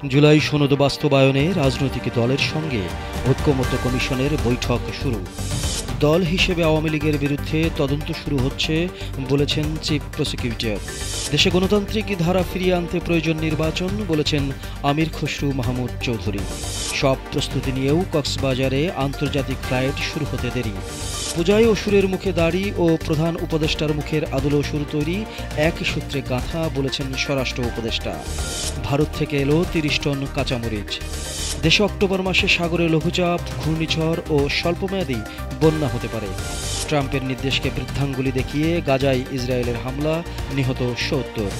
জুলাই সনদ বাস্তবায়নে রাজনৈতিক দলের সঙ্গে ঐক্যমত্য কমিশনের বৈঠক শুরু। দল হিসেবে আওয়ামী লীগের বিরুদ্ধে তদন্ত শুরু হচ্ছে বলেছেন চিফ প্রসিকিউটর। দেশে গণতান্ত্রিক ধারা ফিরিয়ে আনতে প্রয়োজন নির্বাচন বলেছেন আমির খসরু মাহমুদ চৌধুরী। সব প্রস্তুতি নিয়েও কক্সবাজারে আন্তর্জাতিক ফ্লাইট শুরু হতে দেরি। পূজায় অসুরের মুখে দাড়ি ও প্রধান উপদেষ্টার মুখের আদল অসুর তৈরি একই সূত্রে গাঁথা বলেছেন স্বরাষ্ট্র উপদেষ্টা। ভারত থেকে এলো ৩০ টন কাঁচামরিচ। দেশে অক্টোবর মাসে সাগরে লঘুচাপ, ঘূর্ণিঝড় ও স্বল্পমেয়াদী বন্যা হতে পারে। ট্রাম্পের নির্দেশকে বৃদ্ধাঙ্গুলি দেখিয়ে গাজায় ইসরায়েলের হামলা, নিহত ৭০।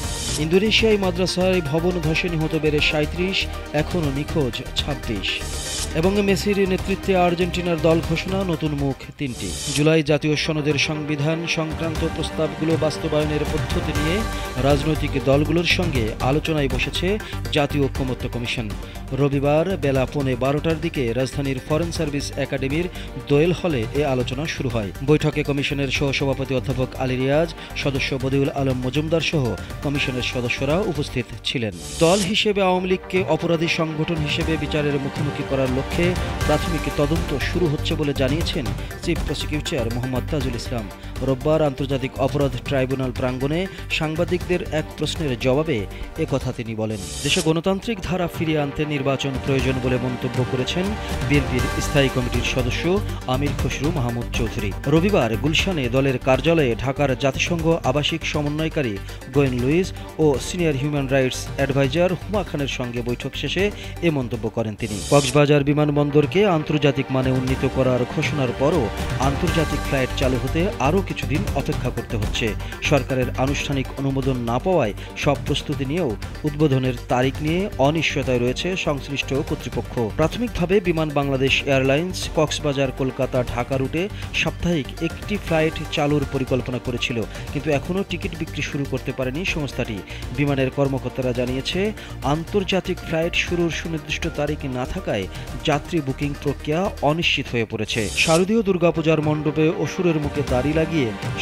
ইন্দোনেশিয়ায় মাদ্রাসায় ভবন ধসে নিহত বেড়ে ৩৭, এখনও নিখোঁজ ২৬। এবং মেসির নেতৃত্বে আর্জেন্টিনার দল ঘোষণা, নতুন মুখ ৩টি। জুলাই জাতীয় সনদের সংবিধান সংক্রান্ত প্রস্তাবগুলো বাস্তবায়নের পদ্ধতি নিয়ে রাজনৈতিক দলগুলোর সঙ্গে আলোচনায় বসেছে জাতীয় ঐক্যমত্য কমিশন। রবিবার বেলা ১১:৩০টার দিকে রাজধানীর ফরেন সার্ভিস একাডেমির দোয়েল হলে এ আলোচনা শুরু হয়। বৈঠকে কমিশনের সহসভাপতি অধ্যাপক আলী রিয়াজ, সদস্য বদিউল আলম মজুমদার সহ কমিশনের সদস্যরা উপস্থিত ছিলেন। দল হিসেবে আওয়ামী লীগকে অপরাধী সংগঠন হিসেবে বিচারের মুখোমুখি করার লক্ষ্যে প্রাথমিক তদন্ত শুরু হচ্ছে বলে জানিয়েছেন চিফ প্রসিকিউটর মোহাম্মদ তাজুল ইসলাম। রোববার আন্তর্জাতিক অপরাধ ট্রাইব্যুনাল প্রাঙ্গণে সাংবাদিকদের এক প্রশ্নের জবাবে একথা তিনি বলেন। দেশে গণতান্ত্রিক ধারা ফিরিয়ে আনতে নির্বাচন প্রয়োজন বলে মন্তব্য করেছেন বিএনপির স্থায়ী কমিটির সদস্য আমির খসরু মাহমুদ চৌধুরী। রবিবার গুলশানে দলের কার্যালয়ে ঢাকার জাতিসংঘ আবাসিক সমন্বয়কারী গোয়েন লুইস ও সিনিয়র হিউম্যান রাইটস অ্যাডভাইজার হুমা খানের সঙ্গে বৈঠক শেষে এ মন্তব্য করেন তিনি। কক্সবাজার বিমানবন্দরকে আন্তর্জাতিক মানে উন্নীত করার ঘোষণার পরও আন্তর্জাতিক ফ্লাইট চালু হতে আরও কিছুদিন অপেক্ষা করতে হচ্ছে। সরকারের আনুষ্ঠানিক অনুমোদন না পাওয়ায় সব প্রস্তুতি নিয়েও উদ্বোধনের তারিখ নিয়ে অনিশ্চয়তায় রয়েছে সংশ্লিষ্ট কর্তৃপক্ষ। প্রাথমিকভাবে বিমান বাংলাদেশ এয়ারলাইন্স কক্সবাজার কলকাতা ঢাকা রুটে সাপ্তাহিক একটি ফ্লাইট চালুর পরিকল্পনা করেছিল, কিন্তু এখনও টিকিট বিক্রি শুরু করতে পারেনি সংস্থাটি। বিমানের কর্মকর্তারা জানিয়েছে, আন্তর্জাতিক ফ্লাইট শুরুর সুনির্দিষ্ট তারিখ না থাকায় যাত্রী বুকিং প্রক্রিয়া অনিশ্চিত হয়ে পড়েছে। শারদীয় দুর্গাপূজার মণ্ডপে অসুরের মুখে দাড়ি লাগিয়ে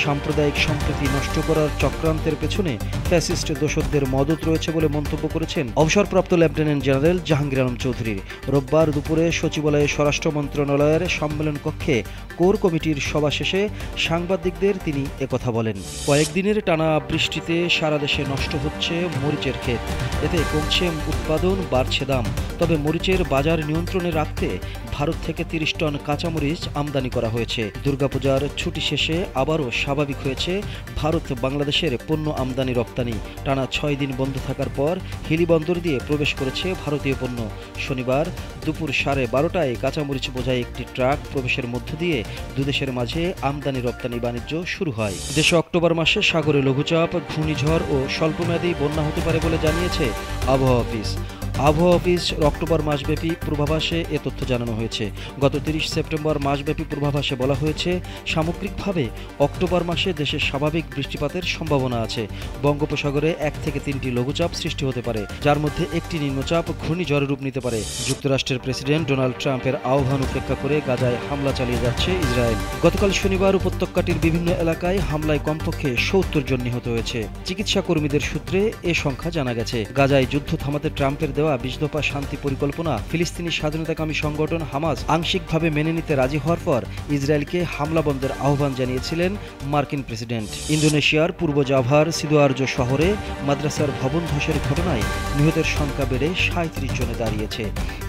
সাম্প্রদায়িক সম্প্রীতি নষ্ট করার চক্রান্তের পেছনে ফ্যাসিস্ট দোসরদের মদত রয়েছে বলে মন্তব্য করেছেন অবসরপ্রাপ্ত লেফটেন্যান্ট জেনারেল জাহাঙ্গীর আলম চৌধুরী। রোববার দুপুরে সচিবালয়ে স্বরাষ্ট্র মন্ত্রণালয়ের সম্মেলন কক্ষে কোর কমিটির সভা শেষে সাংবাদিকদের তিনি একথা বলেন। কয়েকদিনের টানা বৃষ্টিতে সারা দেশে নষ্ট হচ্ছে মরিচের ক্ষেত। এতে কমছে উৎপাদন, বাড়ছে দাম। তবে মরিচের বাজার নিয়ন্ত্রণে রাখতে ভারত থেকে ৩০ টন কাঁচামরিচ আমদানি করা হয়েছে। দুর্গাপূজার ছুটি শেষে আবারও স্বাভাবিক হয়েছে ভারত বাংলাদেশের পণ্য আমদানি রপ্তানি। টানা ৬ দিন বন্ধ থাকার পর হিলি বন্দর দিয়ে প্রবেশ করেছে ভারতীয় পণ্য। শনিবার দুপুর 12:30টায় কাঁচামরিচ বোঝাই একটি ট্রাক প্রবেশের মধ্য দিয়ে দুদেশের মাঝে আমদানি রপ্তানি বাণিজ্য শুরু হয়। দেশে অক্টোবর মাসে সাগরে লঘুচাপ, ঘূর্ণিঝড় ও স্বল্পমেয়াদী বন্যা হতে পারে বলে জানিয়েছে আবহাওয়া অফিস। আবহাওয়া অফিস অক্টোবর মাসব্যাপী পূর্বাভাসে এ তথ্য জানানো হয়েছে। গত ৩০ সেপ্টেম্বর মাসব্যাপী পূর্বাভাসে বলা হয়েছে, সামগ্রিকভাবে অক্টোবর মাসে দেশে স্বাভাবিক বৃষ্টিপাতের সম্ভাবনা আছে। বঙ্গোপসাগরে ১ থেকে ৩টি লঘুচাপ সৃষ্টি হতে পারে, যার মধ্যে একটি নিম্নচাপ ঘূর্ণিঝড়ের রূপ নিতে পারে। যুক্তরাষ্ট্রের প্রেসিডেন্ট ডোনাল্ড ট্রাম্পের আহ্বান উপেক্ষা করে গাজায় হামলা চালিয়ে যাচ্ছে ইসরায়েল। গতকাল শনিবার উপত্যকাটির বিভিন্ন এলাকায় হামলায় কমপক্ষে ৭০ জন নিহত হয়েছে। চিকিৎসা কর্মীদের সূত্রে এ সংখ্যা জানা গেছে। গাজায় যুদ্ধ থামাতে ট্রাম্পের ২০ দফা শান্তি পরিকল্পনা ফিলিস্তিনি স্বাধীনতাকামী সংগঠন হামাস আংশিকভাবে মেনে নিতে রাজি হওয়ার পর ইসরায়েলকে হামলা বন্ধের আহ্বান জানিয়েছিলেন মার্কিন প্রেসিডেন্ট। ইন্দোনেশিয়ার পূর্ব জাভার সিদোয়ার্জ শহরে মাদ্রাসার ভবন ধসের ঘটনায় নিহতের সংখ্যা বেড়ে ৩৭ জনে দাঁড়িয়েছে।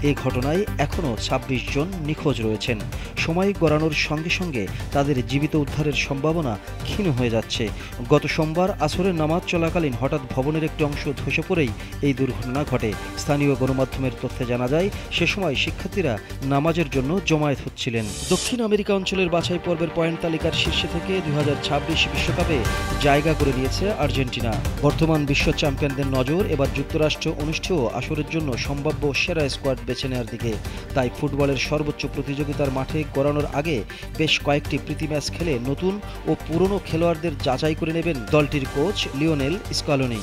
এই ঘটনায় এখনও ২৬ জন নিখোঁজ রয়েছেন। সময় গড়ানোর সঙ্গে সঙ্গে তাদের জীবিত উদ্ধারের সম্ভাবনা ক্ষীণ হয়ে যাচ্ছে। গত সোমবার আসরের নামাজ চলাকালীন হঠাৎ ভবনের একটি অংশ ধসে পড়েই এই দুর্ঘটনা ঘটে। স্থানীয় গণমাধ্যমের তথ্যে জানা যায়, সে সময় শিক্ষার্থীরা নামাজের জন্য জমায়েত হচ্ছিলেন। দক্ষিণ আমেরিকা অঞ্চলের বাছাই পর্বের পয়েন্ট তালিকার শীর্ষে থেকে ২০২৬ বিশ্বকাপে জায়গা করে নিয়েছে আর্জেন্টিনা। বর্তমান বিশ্ব চ্যাম্পিয়নদের নজর এবার যুক্তরাষ্ট্র অনুষ্ঠেয় আসরের জন্য সম্ভাব্য সেরা স্কোয়াড বেছে নেওয়ার দিকে। তাই ফুটবলের সর্বোচ্চ প্রতিযোগিতার মাঠে গড়ানোর আগে বেশ কয়েকটি প্রীতি ম্যাচ খেলে নতুন ও পুরনো খেলোয়াড়দের যাচাই করে নেবেন দলটির কোচ লিওনেল স্কালোনি।